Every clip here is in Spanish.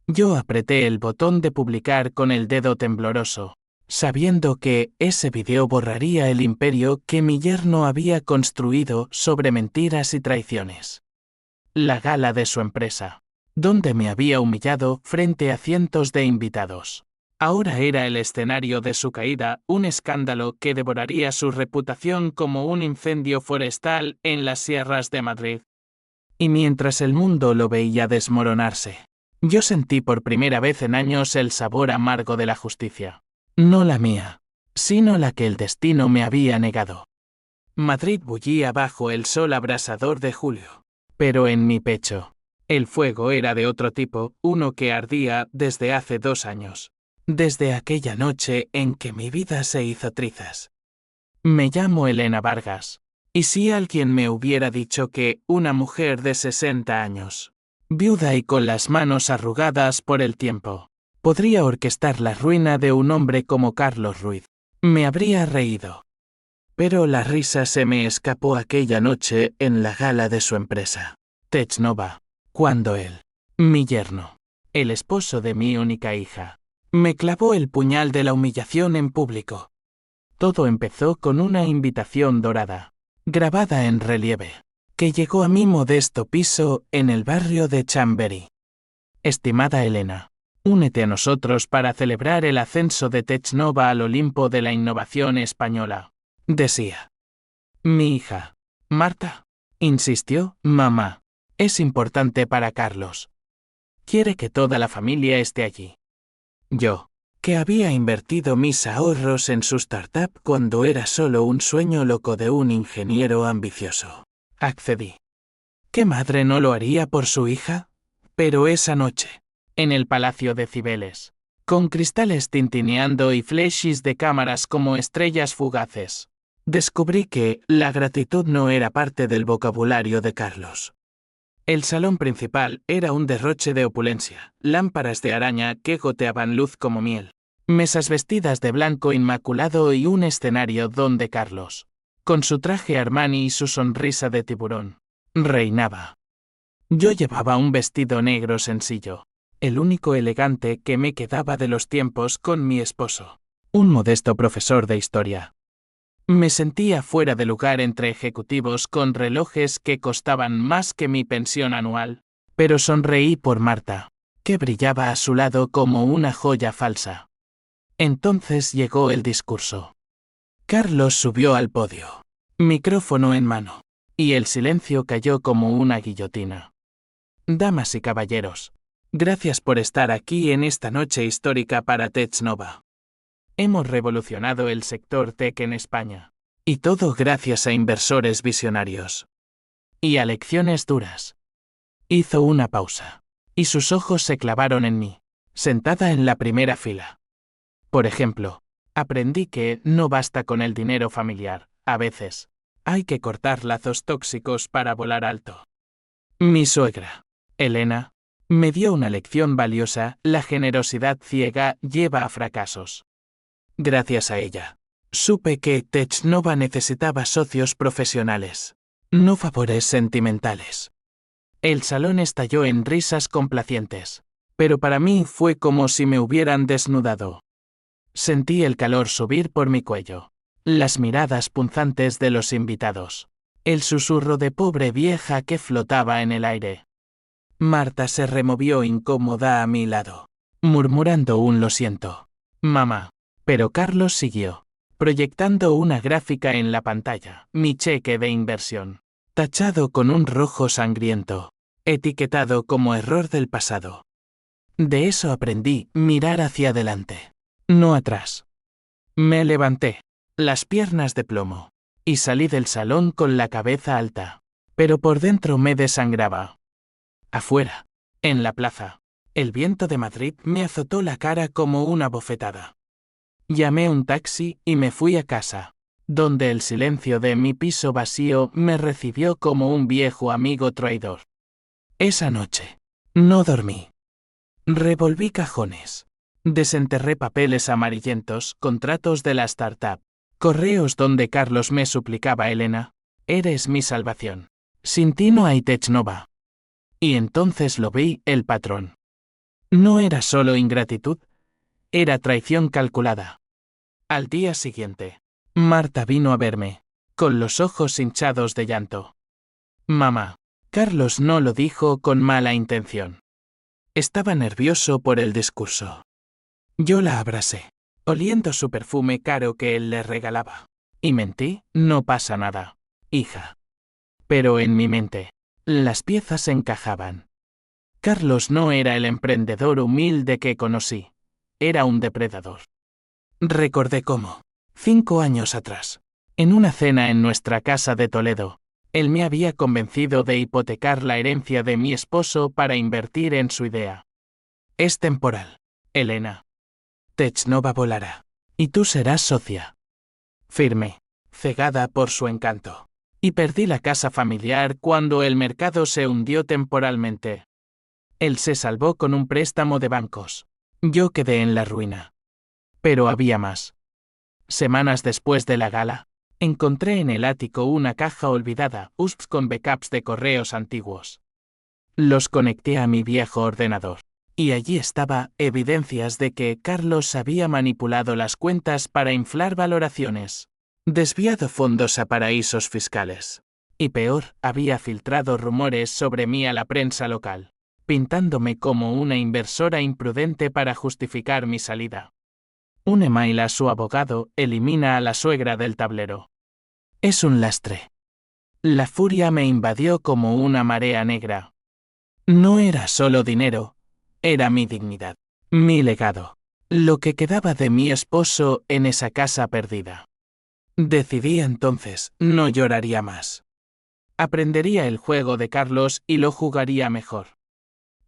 Yo apreté el botón de publicar con el dedo tembloroso, sabiendo que ese vídeo borraría el imperio que mi yerno había construido sobre mentiras y traiciones. La gala de su empresa, donde me había humillado frente a cientos de invitados. Ahora era el escenario de su caída, un escándalo que devoraría su reputación como un incendio forestal en las sierras de Madrid. Y mientras el mundo lo veía desmoronarse, yo sentí por primera vez en años el sabor amargo de la justicia. No la mía, sino la que el destino me había negado. Madrid bullía bajo el sol abrasador de julio. Pero en mi pecho, el fuego era de otro tipo, uno que ardía desde hace 2 años. Desde aquella noche en que mi vida se hizo trizas. Me llamo Elena Vargas. Y si alguien me hubiera dicho que una mujer de 60 años, viuda y con las manos arrugadas por el tiempo, podría orquestar la ruina de un hombre como Carlos Ruiz, me habría reído. Pero la risa se me escapó aquella noche en la gala de su empresa, Technova, cuando él, mi yerno, el esposo de mi única hija, me clavó el puñal de la humillación en público. Todo empezó con una invitación dorada, grabada en relieve, que llegó a mi modesto piso en el barrio de Chamberí. Estimada Elena, únete a nosotros para celebrar el ascenso de Technova al Olimpo de la innovación española, decía. Mi hija, Marta, insistió, mamá, es importante para Carlos. Quiere que toda la familia esté allí. Yo, que había invertido mis ahorros en su startup cuando era solo un sueño loco de un ingeniero ambicioso, accedí. ¿Qué madre no lo haría por su hija? Pero esa noche, en el Palacio de Cibeles, con cristales tintineando y flashes de cámaras como estrellas fugaces, descubrí que la gratitud no era parte del vocabulario de Carlos. El salón principal era un derroche de opulencia, lámparas de araña que goteaban luz como miel, mesas vestidas de blanco inmaculado y un escenario donde Carlos, con su traje Armani y su sonrisa de tiburón, reinaba. Yo llevaba un vestido negro sencillo, el único elegante que me quedaba de los tiempos con mi esposo, un modesto profesor de historia. Me sentía fuera de lugar entre ejecutivos con relojes que costaban más que mi pensión anual, pero sonreí por Marta, que brillaba a su lado como una joya falsa. Entonces llegó el discurso. Carlos subió al podio, micrófono en mano, y el silencio cayó como una guillotina. Damas y caballeros, gracias por estar aquí en esta noche histórica para Technova. Hemos revolucionado el sector tech en España, y todo gracias a inversores visionarios. Y a lecciones duras. Hizo una pausa, y sus ojos se clavaron en mí, sentada en la primera fila. Por ejemplo, aprendí que no basta con el dinero familiar, a veces, hay que cortar lazos tóxicos para volar alto. Mi suegra, Elena, me dio una lección valiosa: la generosidad ciega lleva a fracasos. Gracias a ella, supe que Technova necesitaba socios profesionales, no favores sentimentales. El salón estalló en risas complacientes, pero para mí fue como si me hubieran desnudado. Sentí el calor subir por mi cuello, las miradas punzantes de los invitados, el susurro de pobre vieja que flotaba en el aire. Marta se removió incómoda a mi lado, murmurando un lo siento, mamá. Pero Carlos siguió, proyectando una gráfica en la pantalla, mi cheque de inversión, tachado con un rojo sangriento, etiquetado como error del pasado. De eso aprendí: mirar hacia adelante, no atrás. Me levanté, las piernas de plomo, y salí del salón con la cabeza alta, pero por dentro me desangraba. Afuera, en la plaza, el viento de Madrid me azotó la cara como una bofetada. Llamé un taxi y me fui a casa, donde el silencio de mi piso vacío me recibió como un viejo amigo traidor. Esa noche, no dormí. Revolví cajones. Desenterré papeles amarillentos, contratos de la startup, correos donde Carlos me suplicaba: Elena, eres mi salvación. Sin ti no hay Technova. Y entonces lo vi: el patrón. No era solo ingratitud, era traición calculada. Al día siguiente, Marta vino a verme, con los ojos hinchados de llanto. Mamá, Carlos no lo dijo con mala intención. Estaba nervioso por el discurso. Yo la abracé, oliendo su perfume caro que él le regalaba. Y mentí, no pasa nada, hija. Pero en mi mente, las piezas encajaban. Carlos no era el emprendedor humilde que conocí, era un depredador. Recordé cómo, 5 años atrás, en una cena en nuestra casa de Toledo, él me había convencido de hipotecar la herencia de mi esposo para invertir en su idea. Es temporal, Elena. Technova volará, y tú serás socia. Firme, cegada por su encanto. Y perdí la casa familiar cuando el mercado se hundió temporalmente. Él se salvó con un préstamo de bancos. Yo quedé en la ruina. Pero había más. Semanas después de la gala, encontré en el ático una caja olvidada, USBs con backups de correos antiguos. Los conecté a mi viejo ordenador. Y allí estaba evidencias de que Carlos había manipulado las cuentas para inflar valoraciones, desviado fondos a paraísos fiscales. Y peor, había filtrado rumores sobre mí a la prensa local, pintándome como una inversora imprudente para justificar mi salida. Un email a su abogado elimina a la suegra del tablero. Es un lastre. La furia me invadió como una marea negra. No era solo dinero, era mi dignidad, mi legado, lo que quedaba de mi esposo en esa casa perdida. Decidí entonces, no lloraría más. Aprendería el juego de Carlos y lo jugaría mejor.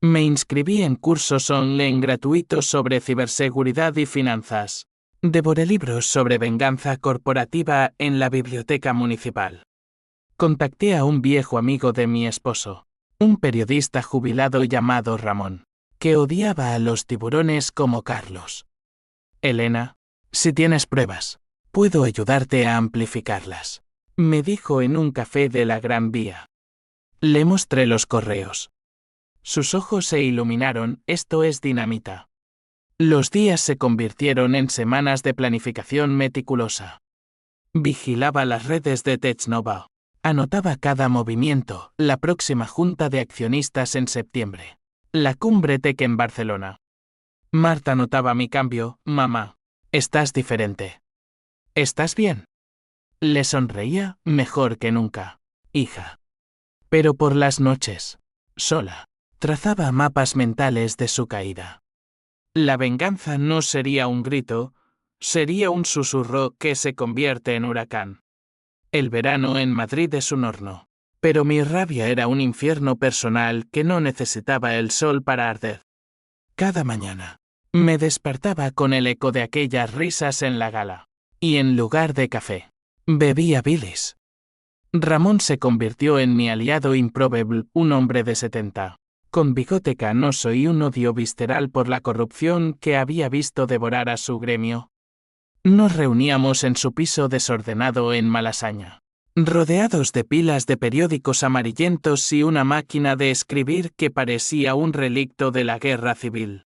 Me inscribí en cursos online gratuitos sobre ciberseguridad y finanzas. Devoré libros sobre venganza corporativa en la biblioteca municipal. Contacté a un viejo amigo de mi esposo, un periodista jubilado llamado Ramón, que odiaba a los tiburones como Carlos. Elena, si tienes pruebas, puedo ayudarte a amplificarlas, me dijo en un café de la Gran Vía. Le mostré los correos. Sus ojos se iluminaron, esto es dinamita. Los días se convirtieron en semanas de planificación meticulosa. Vigilaba las redes de Technova. Anotaba cada movimiento, la próxima junta de accionistas en septiembre. La cumbre TEC en Barcelona. Marta notaba mi cambio, mamá. Estás diferente. ¿Estás bien? Le sonreía, mejor que nunca. Hija. Pero por las noches, sola, trazaba mapas mentales de su caída. La venganza no sería un grito, sería un susurro que se convierte en huracán. El verano en Madrid es un horno, pero mi rabia era un infierno personal que no necesitaba el sol para arder. Cada mañana, me despertaba con el eco de aquellas risas en la gala, y en lugar de café, bebía bilis. Ramón se convirtió en mi aliado improbable, un hombre de 70, con bigote canoso y un odio visceral por la corrupción que había visto devorar a su gremio. Nos reuníamos en su piso desordenado en Malasaña, rodeados de pilas de periódicos amarillentos y una máquina de escribir que parecía un relicto de la guerra civil.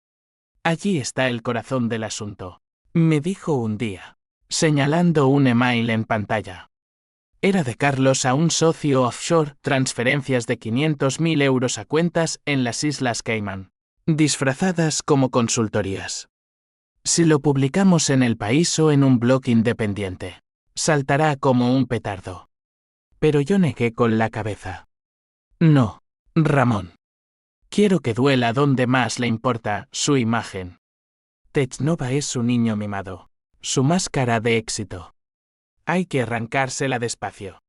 Allí está el corazón del asunto, me dijo un día, señalando un email en pantalla. Era de Carlos a un socio offshore, transferencias de 500.000 euros a cuentas en las Islas Caimán, disfrazadas como consultorías. Si lo publicamos en El País o en un blog independiente, saltará como un petardo. Pero yo negué con la cabeza. No, Ramón. Quiero que duela donde más le importa, su imagen. Technova es su niño mimado, su máscara de éxito. Hay que arrancársela despacio.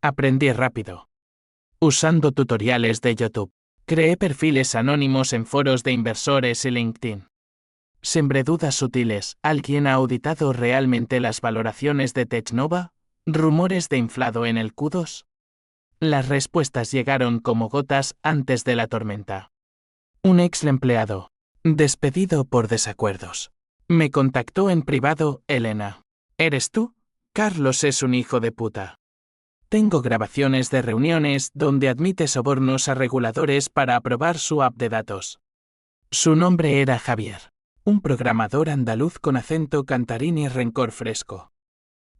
Aprendí rápido. Usando tutoriales de YouTube, creé perfiles anónimos en foros de inversores y LinkedIn. Sembré dudas sutiles, ¿alguien ha auditado realmente las valoraciones de Technova? ¿Rumores de inflado en el Q2? Las respuestas llegaron como gotas antes de la tormenta. Un ex empleado, despedido por desacuerdos, me contactó en privado, Elena. ¿Eres tú? Carlos es un hijo de puta. Tengo grabaciones de reuniones donde admite sobornos a reguladores para aprobar su app de datos. Su nombre era Javier, un programador andaluz con acento cantarín y rencor fresco.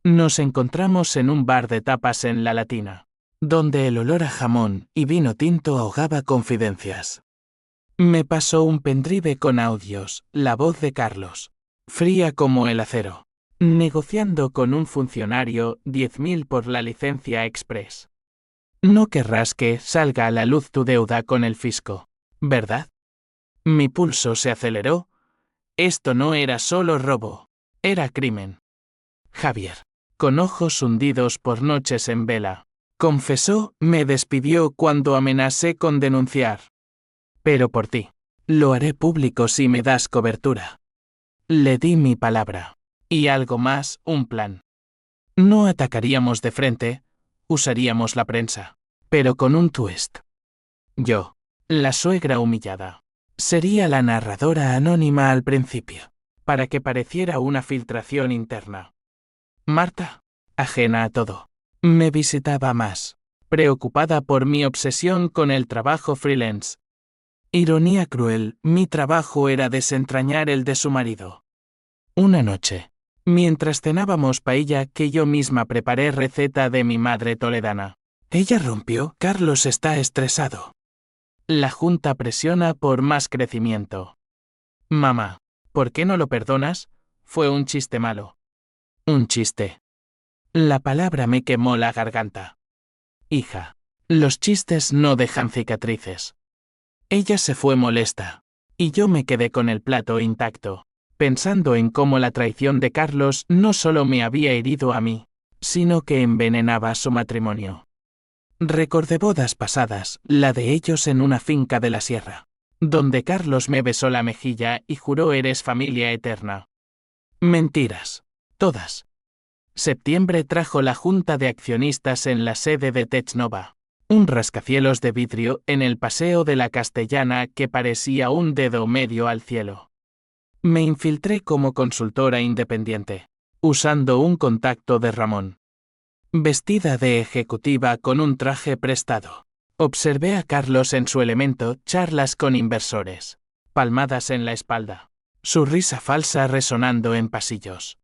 Nos encontramos en un bar de tapas en La Latina, donde el olor a jamón y vino tinto ahogaba confidencias. Me pasó un pendrive con audios, la voz de Carlos, fría como el acero, negociando con un funcionario 10.000 por la licencia express. No querrás que salga a la luz tu deuda con el fisco, ¿verdad? Mi pulso se aceleró. Esto no era solo robo, era crimen. Javier, con ojos hundidos por noches en vela, confesó, me despidió cuando amenacé con denunciar. Pero por ti, lo haré público si me das cobertura. Le di mi palabra. Y algo más, un plan. No atacaríamos de frente, usaríamos la prensa, pero con un twist. Yo, la suegra humillada, sería la narradora anónima al principio, para que pareciera una filtración interna. Marta, ajena a todo, me visitaba más, preocupada por mi obsesión con el trabajo freelance. Ironía cruel, mi trabajo era desentrañar el de su marido. Una noche, mientras cenábamos paella que yo misma preparé receta de mi madre toledana, ella rompió, Carlos está estresado. La junta presiona por más crecimiento. Mamá, ¿por qué no lo perdonas? Fue un chiste malo. Un chiste. La palabra me quemó la garganta. Hija, los chistes no dejan cicatrices. Ella se fue molesta, y yo me quedé con el plato intacto, pensando en cómo la traición de Carlos no solo me había herido a mí, sino que envenenaba su matrimonio. Recordé bodas pasadas, la de ellos en una finca de la sierra, donde Carlos me besó la mejilla y juró eres familia eterna. Mentiras, todas. Septiembre trajo la junta de accionistas en la sede de Technova. Un rascacielos de vidrio en el paseo de la Castellana que parecía un dedo medio al cielo. Me infiltré como consultora independiente, usando un contacto de Ramón. Vestida de ejecutiva con un traje prestado. Observé a Carlos en su elemento, charlas con inversores, palmadas en la espalda, su risa falsa resonando en pasillos.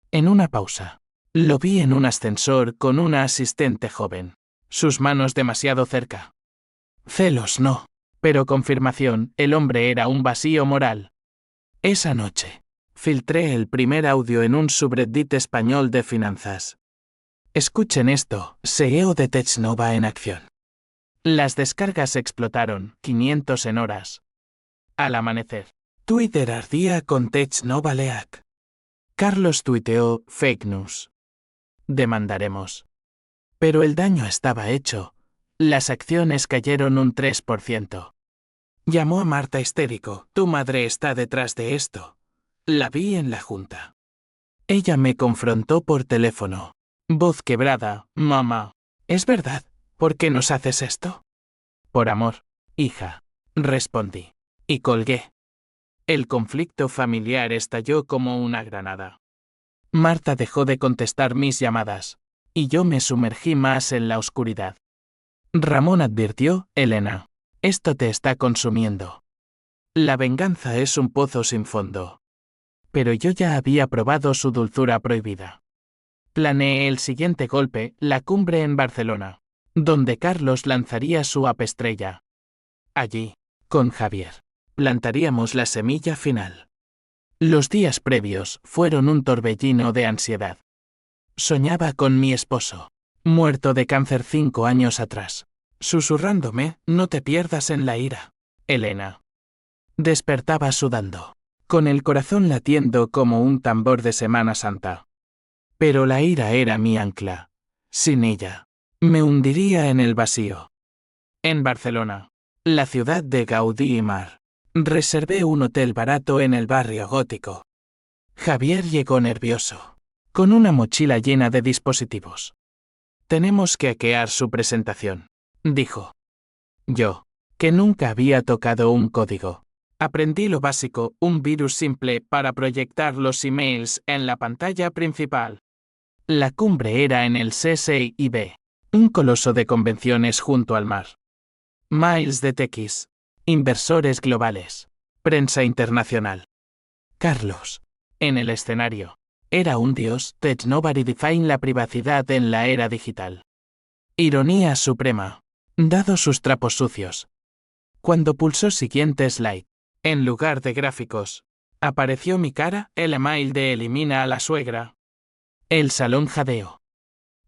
En una pausa, lo vi en un ascensor con una asistente joven. Sus manos demasiado cerca. Celos no, pero confirmación, el hombre era un vacío moral. Esa noche, filtré el primer audio en un subreddit español de finanzas. Escuchen esto, CEO de Technova en acción. Las descargas explotaron, 500 en horas. Al amanecer, Twitter ardía con Technova Leak. Carlos tuiteó, fake news. Demandaremos. Pero el daño estaba hecho. Las acciones cayeron un 3%. Llamó a Marta histérico, tu madre está detrás de esto. La vi en la junta. Ella me confrontó por teléfono. Voz quebrada, mamá. ¿Es verdad? ¿Por qué nos haces esto? Por amor, hija, respondí. Y colgué. El conflicto familiar estalló como una granada. Marta dejó de contestar mis llamadas. Y yo me sumergí más en la oscuridad. Ramón advirtió, Elena, esto te está consumiendo. La venganza es un pozo sin fondo. Pero yo ya había probado su dulzura prohibida. Planeé el siguiente golpe, la cumbre en Barcelona, donde Carlos lanzaría su apestrella. Allí, con Javier, plantaríamos la semilla final. Los días previos fueron un torbellino de ansiedad. Soñaba con mi esposo, muerto de cáncer 5 años atrás, susurrándome, no te pierdas en la ira, Elena. Despertaba sudando, con el corazón latiendo como un tambor de Semana Santa. Pero la ira era mi ancla. Sin ella, me hundiría en el vacío. En Barcelona, la ciudad de Gaudí y mar, reservé un hotel barato en el barrio gótico. Javier llegó nervioso, con una mochila llena de dispositivos. Tenemos que hackear su presentación, dijo. Yo, que nunca había tocado un código, aprendí lo básico, un virus simple para proyectar los emails en la pantalla principal. La cumbre era en el CCIB, un coloso de convenciones junto al mar. Miles de techis, inversores globales, Prensa internacional. Carlos. En el escenario. Era un dios, Tech Nobody Define la privacidad en la era digital. Ironía suprema. Dado sus trapos sucios. Cuando pulsó siguiente slide, en lugar de gráficos, apareció mi cara, el email de elimina a la suegra. El salón jadeó.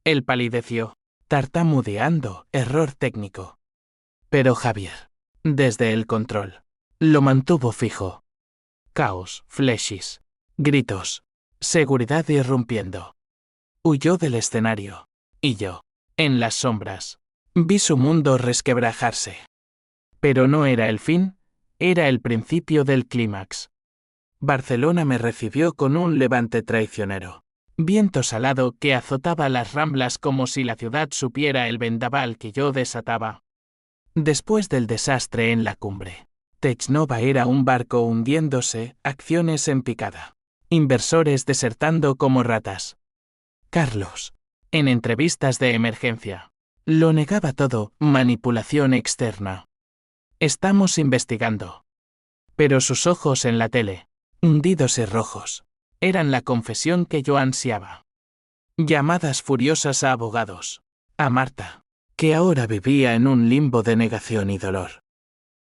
Él palideció, tartamudeando, error técnico. Pero Javier, desde el control, lo mantuvo fijo. Caos, flashes, gritos, seguridad irrumpiendo. Huyó del escenario. Y yo, en las sombras, vi su mundo resquebrajarse. Pero no era el fin, era el principio del clímax. Barcelona me recibió con un levante traicionero. Viento salado que azotaba las ramblas como si la ciudad supiera el vendaval que yo desataba. Después del desastre en la cumbre, Technova era un barco hundiéndose, acciones en picada. Inversores desertando como ratas. Carlos, en entrevistas de emergencia, lo negaba todo, manipulación externa. Estamos investigando. Pero sus ojos en la tele, hundidos y rojos, eran la confesión que yo ansiaba. Llamadas furiosas a abogados. A Marta, que ahora vivía en un limbo de negación y dolor.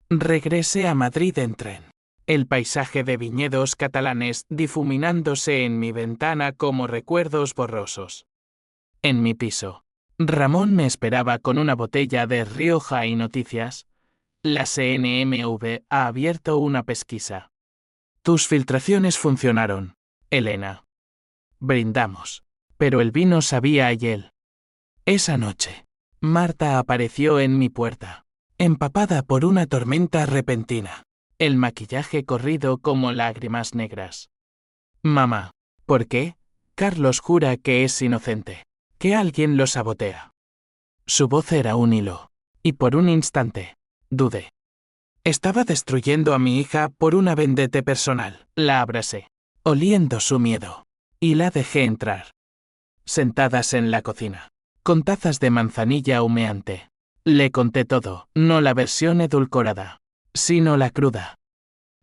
Regresé a Madrid en tren. El paisaje de viñedos catalanes difuminándose en mi ventana como recuerdos borrosos. En mi piso, Ramón me esperaba con una botella de Rioja y noticias. La CNMV ha abierto una pesquisa. Tus filtraciones funcionaron, Elena. Brindamos. Pero el vino sabía a hiel. Esa noche, Marta apareció en mi puerta, empapada por una tormenta repentina, el maquillaje corrido como lágrimas negras. Mamá, ¿por qué? Carlos jura que es inocente, que alguien lo sabotea. Su voz era un hilo, y por un instante, dudé. Estaba destruyendo a mi hija por una vendetta personal. La abracé, oliendo su miedo, y la dejé entrar. Sentadas en la cocina, con tazas de manzanilla humeante, le conté todo, no la versión edulcorada, sino la cruda.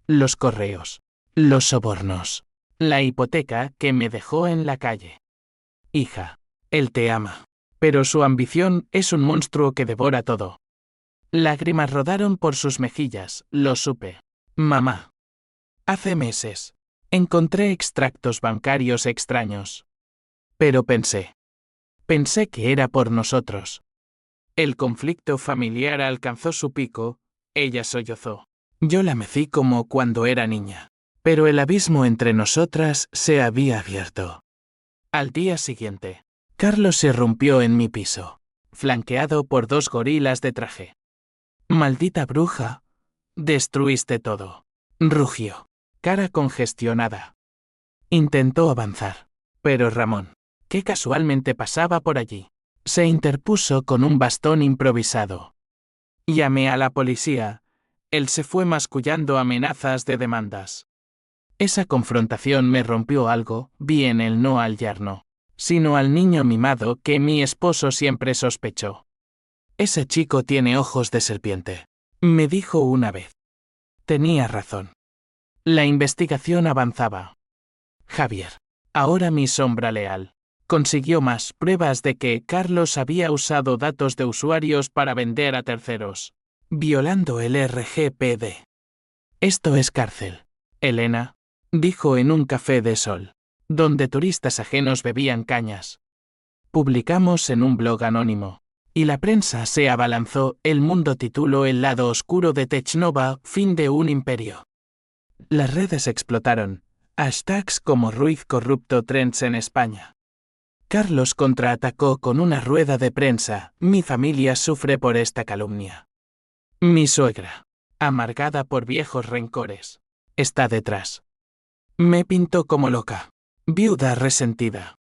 Los correos, los sobornos, la hipoteca que me dejó en la calle. Hija, él te ama, pero su ambición es un monstruo que devora todo. Lágrimas rodaron por sus mejillas, lo supe. Mamá. Hace meses, encontré extractos bancarios extraños. Pero pensé que era por nosotros. El conflicto familiar alcanzó su pico, ella sollozó. Yo la mecí como cuando era niña. Pero el abismo entre nosotras se había abierto. Al día siguiente, Carlos irrumpió en mi piso, flanqueado por 2 gorilas de traje. Maldita bruja. Destruiste todo. Rugió, cara congestionada. Intentó avanzar, pero Ramón, que casualmente pasaba por allí, se interpuso con un bastón improvisado. Llamé a la policía. Él se fue mascullando amenazas de demandas. Esa confrontación me rompió algo, vi en él no al yerno, sino al niño mimado que mi esposo siempre sospechó. Ese chico tiene ojos de serpiente, me dijo una vez. Tenía razón. La investigación avanzaba. Javier, ahora mi sombra leal, consiguió más pruebas de que Carlos había usado datos de usuarios para vender a terceros, violando el RGPD. Esto es cárcel, Elena, dijo en un café de Sol, donde turistas ajenos bebían cañas. Publicamos en un blog anónimo, y la prensa se abalanzó. El Mundo tituló El lado oscuro de Technova, fin de un imperio. Las redes explotaron. Hashtags como Ruiz corrupto trends en España. Carlos contraatacó con una rueda de prensa. Mi familia sufre por esta calumnia. Mi suegra, amargada por viejos rencores, está detrás. Me pintó como loca, viuda resentida.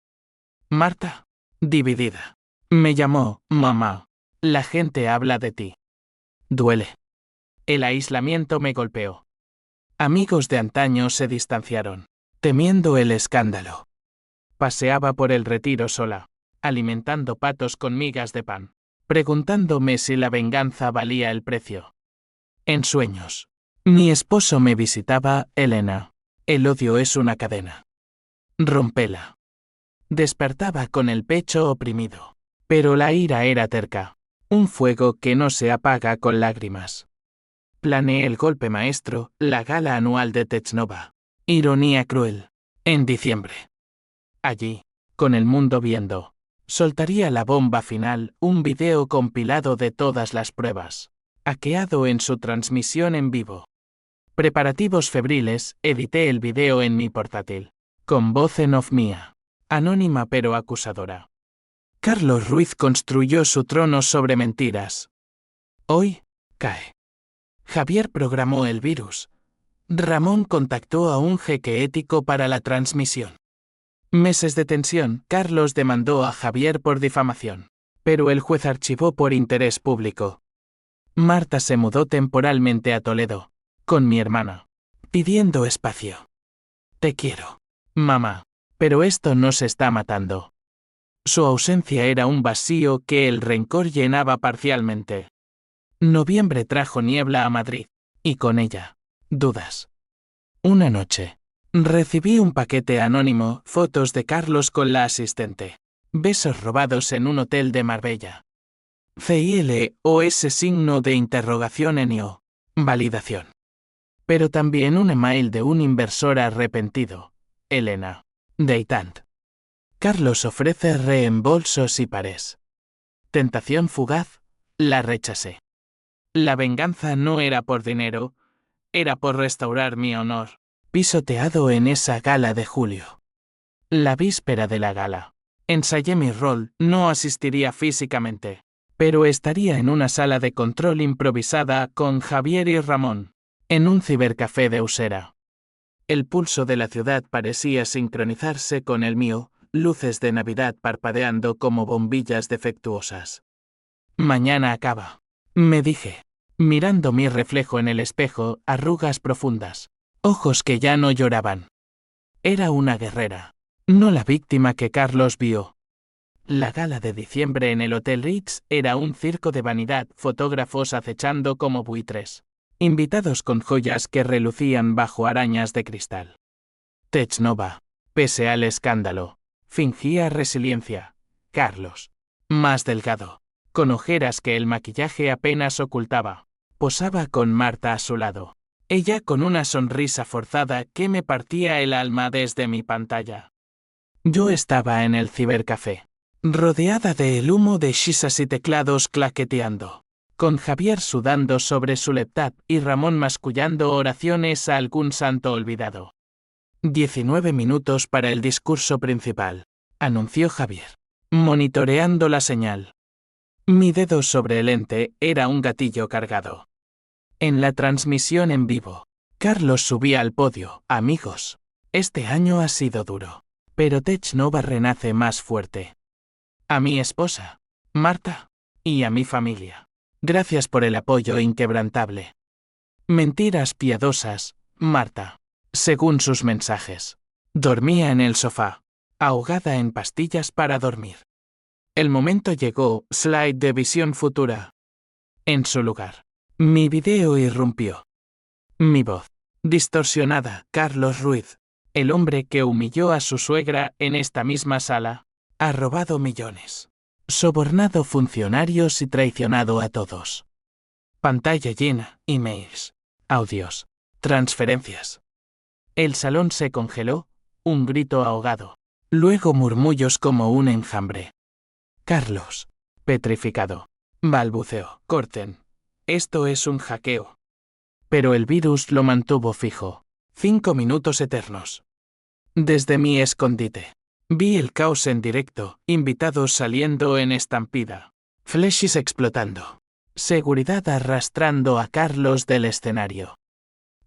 Marta, dividida. Me llamó, mamá. La gente habla de ti. Duele. El aislamiento me golpeó. Amigos de antaño se distanciaron, temiendo el escándalo. Paseaba por el Retiro sola, alimentando patos con migas de pan, preguntándome si la venganza valía el precio. En sueños, Mi esposo me visitaba, Elena. El odio es una cadena. Rompela. Despertaba con el pecho oprimido. Pero la ira era terca. Un fuego que no se apaga con lágrimas. Planeé el golpe maestro, la gala anual de Technova. Ironía cruel. En diciembre. Allí, con el mundo viendo, soltaría la bomba final, un video compilado de todas las pruebas. Hackeado en su transmisión en vivo. Preparativos febriles, edité el video en mi portátil. Con voz en off mía. Anónima pero acusadora. Carlos Ruiz construyó su trono sobre mentiras. Hoy, cae. Javier programó el virus. Ramón contactó a un jeque ético para la transmisión. Meses de tensión, Carlos demandó a Javier por difamación. Pero el juez archivó por interés público. Marta se mudó temporalmente a Toledo. Con mi hermana. Pidiendo espacio. Te quiero, mamá. Pero esto no se está matando. Su ausencia era un vacío que el rencor llenaba parcialmente. Noviembre trajo niebla a Madrid. Y con ella, dudas. Una noche. Recibí un paquete anónimo, fotos de Carlos con la asistente. Besos robados en un hotel de Marbella. CILOS signo de interrogación en IO. Validación. Pero también un email de un inversor arrepentido. Elena. Deitant. Carlos ofrece reembolsos y pares. Tentación fugaz. La rechacé. La venganza no era por dinero, era por restaurar mi honor. Pisoteado en esa gala de julio. La víspera de la gala. Ensayé mi rol, no asistiría físicamente, pero estaría en una sala de control improvisada con Javier y Ramón, en un cibercafé de Usera. El pulso de la ciudad parecía sincronizarse con el mío, luces de Navidad parpadeando como bombillas defectuosas. Mañana acaba, me dije, mirando mi reflejo en el espejo, arrugas profundas. Ojos que ya no lloraban. Era una guerrera, no la víctima que Carlos vio. La gala de diciembre en el Hotel Ritz era un circo de vanidad, fotógrafos acechando como buitres. Invitados con joyas que relucían bajo arañas de cristal. Technova, pese al escándalo, fingía resiliencia. Carlos, más delgado, con ojeras que el maquillaje apenas ocultaba, posaba con Marta a su lado. Ella con una sonrisa forzada que me partía el alma desde mi pantalla. Yo estaba en el cibercafé, rodeada del humo de shisas y teclados claqueteando, con Javier sudando sobre su laptop y Ramón mascullando oraciones a algún santo olvidado. 19 minutos para el discurso principal, anunció Javier, monitoreando la señal. Mi dedo sobre el ente era un gatillo cargado. En la transmisión en vivo, Carlos subía al podio. Amigos, este año ha sido duro, pero Technova renace más fuerte. A mi esposa, Marta, y a mi familia. Gracias por el apoyo inquebrantable. Mentiras piadosas, Marta. Según sus mensajes. Dormía en el sofá, ahogada en pastillas para dormir. El momento llegó, slide de visión futura. En su lugar. Mi video irrumpió. Mi voz. Distorsionada, Carlos Ruiz, el hombre que humilló a su suegra en esta misma sala, ha robado millones, sobornado funcionarios y traicionado a todos. Pantalla llena, emails, audios, transferencias. El salón se congeló, un grito ahogado, luego murmullos como un enjambre. Carlos, petrificado, balbuceó. Corten. Esto es un hackeo. Pero el virus lo mantuvo fijo. 5 minutos eternos. Desde mi escondite. Vi el caos en directo, invitados saliendo en estampida. Flashes explotando. Seguridad arrastrando a Carlos del escenario.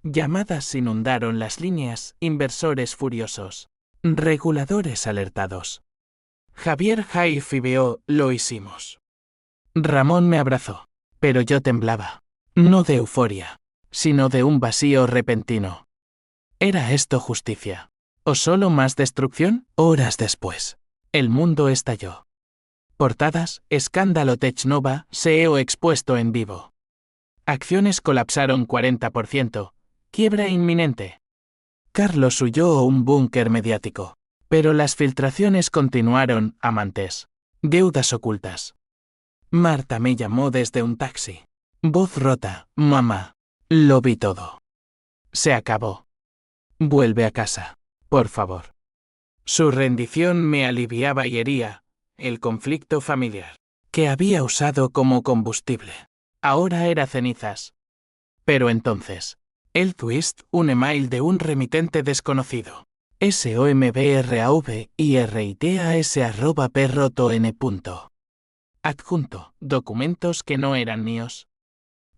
Llamadas inundaron las líneas, inversores furiosos. Reguladores alertados. Javier Haif y veo, lo hicimos. Ramón me abrazó. Pero yo temblaba. No de euforia, sino de un vacío repentino. ¿Era esto justicia? ¿O solo más destrucción? Horas después, el mundo estalló. Portadas, escándalo Technova, CEO expuesto en vivo. Acciones colapsaron 40%. Quiebra inminente. Carlos huyó a un búnker mediático. Pero las filtraciones continuaron, amantes. Deudas ocultas. Marta me llamó desde un taxi. Voz rota, mamá. Lo vi todo. Se acabó. Vuelve a casa, por favor. Su rendición me aliviaba y hería el conflicto familiar, que había usado como combustible. Ahora era cenizas. Pero entonces, el twist, un email de un remitente desconocido. sombraviras@perroton. Adjunto, documentos que no eran míos.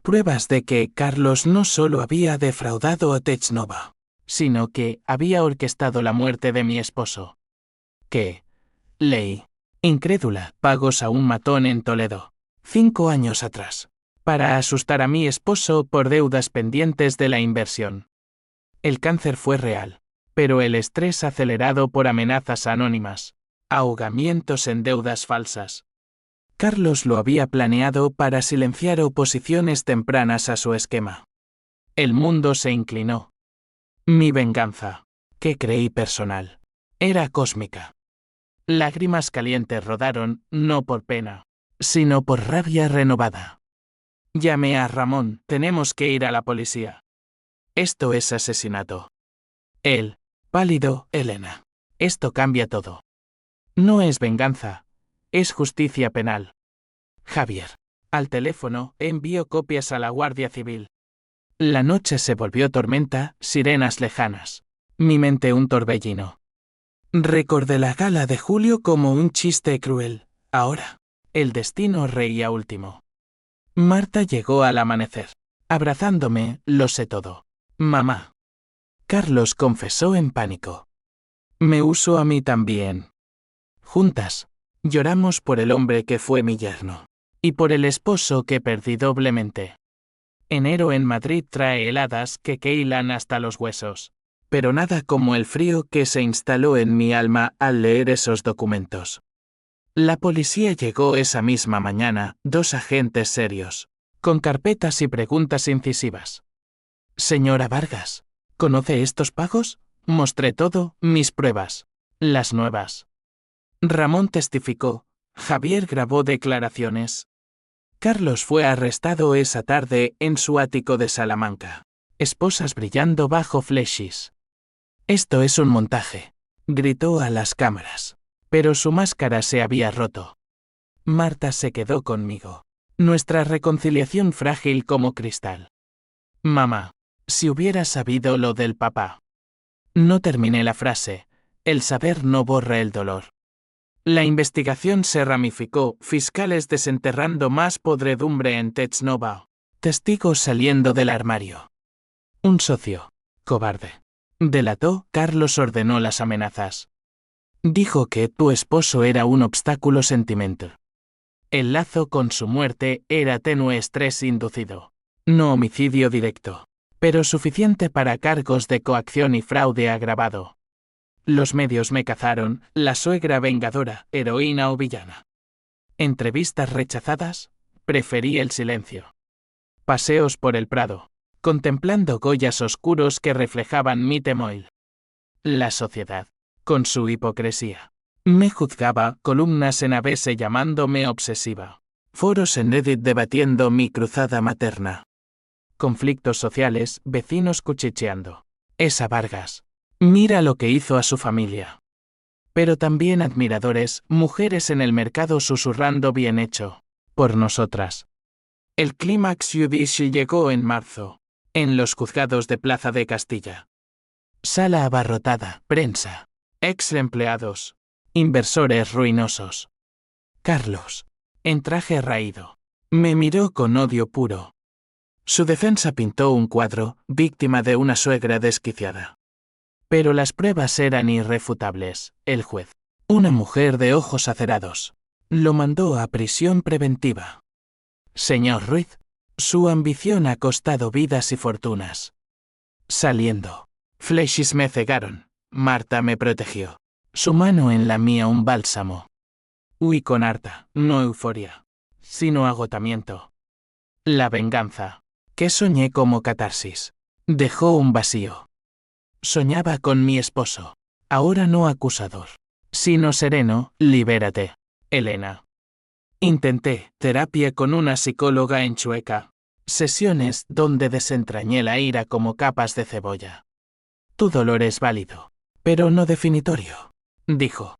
Pruebas de que Carlos no solo había defraudado a Technova, sino que había orquestado la muerte de mi esposo. Que, leí, incrédula, pagos a un matón en Toledo, 5 años atrás, para asustar a mi esposo por deudas pendientes de la inversión. El cáncer fue real, pero el estrés acelerado por amenazas anónimas, ahogamientos en deudas falsas. Carlos lo había planeado para silenciar oposiciones tempranas a su esquema. El mundo se inclinó. Mi venganza, que creí personal, era cósmica. Lágrimas calientes rodaron, no por pena, sino por rabia renovada. Llamé a Ramón, tenemos que ir a la policía. Esto es asesinato. Él, pálido, Elena. Esto cambia todo. No es venganza, es justicia penal. Javier. Al teléfono, envió copias a la Guardia Civil. La noche se volvió tormenta, sirenas lejanas. Mi mente un torbellino. Recordé la gala de julio como un chiste cruel. Ahora, el destino reía último. Marta llegó al amanecer. Abrazándome, lo sé todo. Mamá. Carlos confesó en pánico. Me usó a mí también. Juntas, lloramos por el hombre que fue mi yerno. Y por el esposo que perdí doblemente. Enero en Madrid trae heladas que queilan hasta los huesos. Pero nada como el frío que se instaló en mi alma al leer esos documentos. La policía llegó esa misma mañana, 2 agentes serios, con carpetas y preguntas incisivas. Señora Vargas, ¿conoce estos pagos? Mostré todo, mis pruebas. Las nuevas. Ramón testificó. Javier grabó declaraciones. Carlos fue arrestado esa tarde en su ático de Salamanca. Esposas brillando bajo flechis. Esto es un montaje, gritó a las cámaras. Pero su máscara se había roto. Marta se quedó conmigo. Nuestra reconciliación frágil como cristal. Mamá, si hubiera sabido lo del papá. No terminé la frase. El saber no borra el dolor. La investigación se ramificó, fiscales desenterrando más podredumbre en Technova. Testigos saliendo del armario. Un socio, cobarde. Delató, Carlos ordenó las amenazas. Dijo que tu esposo era un obstáculo sentimental. El lazo con su muerte era tenue estrés inducido. No homicidio directo, pero suficiente para cargos de coacción y fraude agravado. Los medios me cazaron, la suegra vengadora, heroína o villana. Entrevistas rechazadas, preferí el silencio. Paseos por el Prado, contemplando Goyas oscuros que reflejaban mi temoil. La sociedad, con su hipocresía, me juzgaba, columnas en ABC llamándome obsesiva. Foros en Reddit debatiendo mi cruzada materna. Conflictos sociales, vecinos cuchicheando. Esa Vargas. Mira lo que hizo a su familia. Pero también admiradores, mujeres en el mercado susurrando bien hecho. Por nosotras. El clímax judicial llegó en marzo. En los juzgados de Plaza de Castilla. Sala abarrotada, prensa. Ex empleados. Inversores ruinosos. Carlos. En traje raído. Me miró con odio puro. Su defensa pintó un cuadro, víctima de una suegra desquiciada. Pero las pruebas eran irrefutables. El juez, una mujer de ojos acerados, lo mandó a prisión preventiva. Señor Ruiz, su ambición ha costado vidas y fortunas. Saliendo, flechis me cegaron, Marta me protegió. Su mano en la mía un bálsamo. Huí con harta, no euforia, sino agotamiento. La venganza. ¿Qué soñé como catarsis? Dejó un vacío. Soñaba con mi esposo. Ahora no acusador, sino sereno. Libérate, Elena. Intenté terapia con una psicóloga en Chueca. Sesiones donde desentrañé la ira como capas de cebolla. Tu dolor es válido, pero no definitorio, dijo.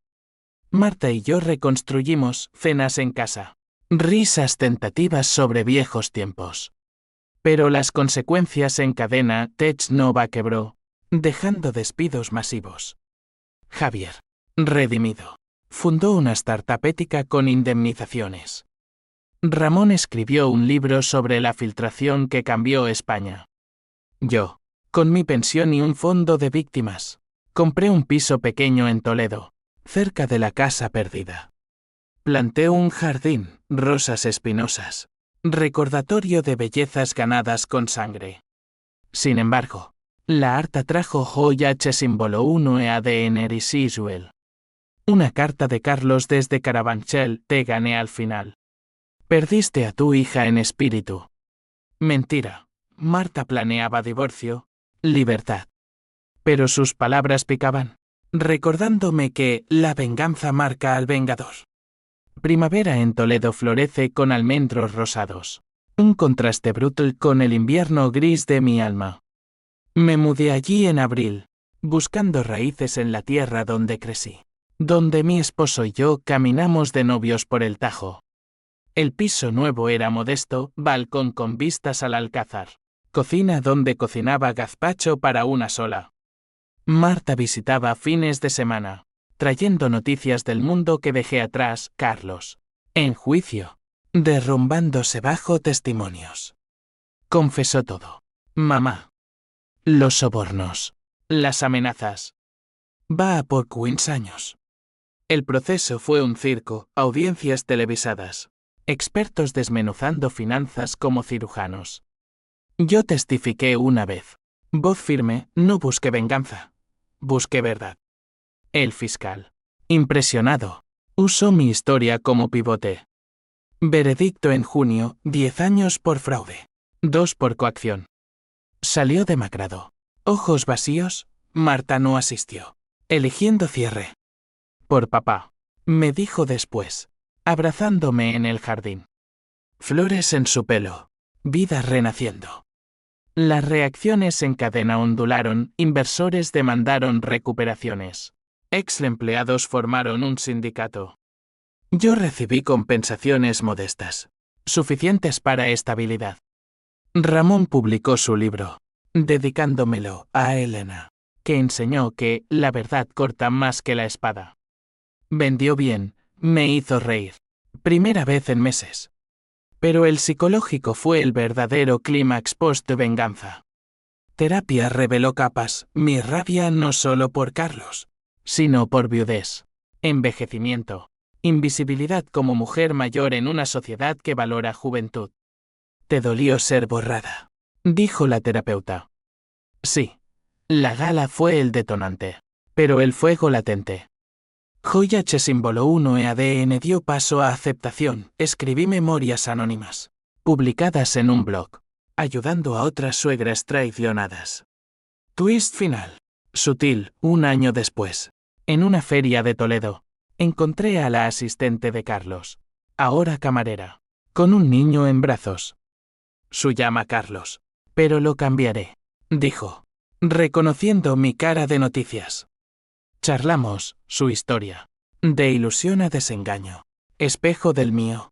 Marta y yo reconstruimos cenas en casa. Risas tentativas sobre viejos tiempos. Pero las consecuencias en cadena. Tech Nova quebró, dejando despidos masivos. Javier, redimido, fundó una startup ética con indemnizaciones. Ramón escribió un libro sobre la filtración que cambió España. Yo, con mi pensión y un fondo de víctimas, compré un piso pequeño en Toledo, cerca de la casa perdida. Planté un jardín, rosas espinosas, recordatorio de bellezas ganadas con sangre. Sin embargo, la harta trajo joya H símbolo 1 ADN Risuel. Una carta de Carlos desde Carabanchel. Te gané al final. Perdiste a tu hija en espíritu. Mentira. Marta planeaba divorcio, libertad. Pero sus palabras picaban, recordándome que la venganza marca al vengador. Primavera en Toledo florece con almendros rosados. Un contraste brutal con el invierno gris de mi alma. Me mudé allí en abril, buscando raíces en la tierra donde crecí, donde mi esposo y yo caminamos de novios por el Tajo. El piso nuevo era modesto, balcón con vistas al Alcázar, cocina donde cocinaba gazpacho para una sola. Marta visitaba fines de semana, trayendo noticias del mundo que dejé atrás. Carlos, en juicio, derrumbándose bajo testimonios. Confesó todo. Mamá. Los sobornos. Las amenazas. Va a por 15 años. El proceso fue un circo, audiencias televisadas. Expertos desmenuzando finanzas como cirujanos. Yo testifiqué una vez. Voz firme, no busqué venganza. Busqué verdad. El fiscal, impresionado, usó mi historia como pivote. Veredicto en junio, 10 años por fraude. 2 por coacción. Salió demacrado. Ojos vacíos. Marta no asistió. Eligiendo cierre. Por papá, me dijo después, abrazándome en el jardín. Flores en su pelo. Vida renaciendo. Las reacciones en cadena ondularon, inversores demandaron recuperaciones. Ex empleados formaron un sindicato. Yo recibí compensaciones modestas, suficientes para estabilidad. Ramón publicó su libro, dedicándomelo a Elena, que enseñó que la verdad corta más que la espada. Vendió bien, me hizo reír. Primera vez en meses. Pero el psicológico fue el verdadero clímax post-venganza. Terapia reveló capas, mi rabia no solo por Carlos, sino por viudez, envejecimiento, invisibilidad como mujer mayor en una sociedad que valora juventud. Te dolió ser borrada, dijo la terapeuta. Sí, la gala fue el detonante, pero el fuego latente. Joya H símbolo 1 ADN dio paso a aceptación. Escribí memorias anónimas, publicadas en un blog, ayudando a otras suegras traicionadas. Twist final. Sutil, un año después. En una feria de Toledo, encontré a la asistente de Carlos, ahora camarera, con un niño en brazos. Su llama Carlos, pero lo cambiaré, dijo, reconociendo mi cara de noticias. Charlamos, su historia. De ilusión a desengaño. Espejo del mío.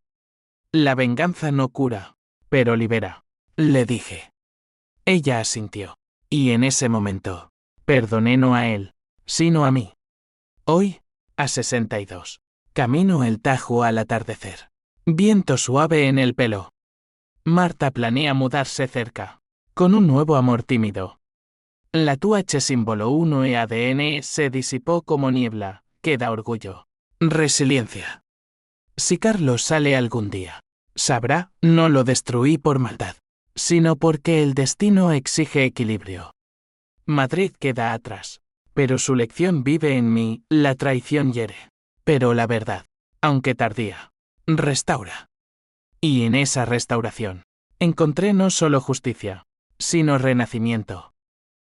La venganza no cura, pero libera, le dije. Ella asintió. Y en ese momento, perdoné no a él, sino a mí. Hoy, a 62, camino el Tajo al atardecer. Viento suave en el pelo. Marta planea mudarse cerca, con un nuevo amor tímido. La tu H símbolo 1 ADN se disipó como niebla, queda orgullo. Resiliencia. Si Carlos sale algún día, sabrá, no lo destruí por maldad, sino porque el destino exige equilibrio. Madrid queda atrás, pero su lección vive en mí, la traición hiere, pero la verdad, aunque tardía, restaura. Y en esa restauración, Encontré no solo justicia, sino renacimiento.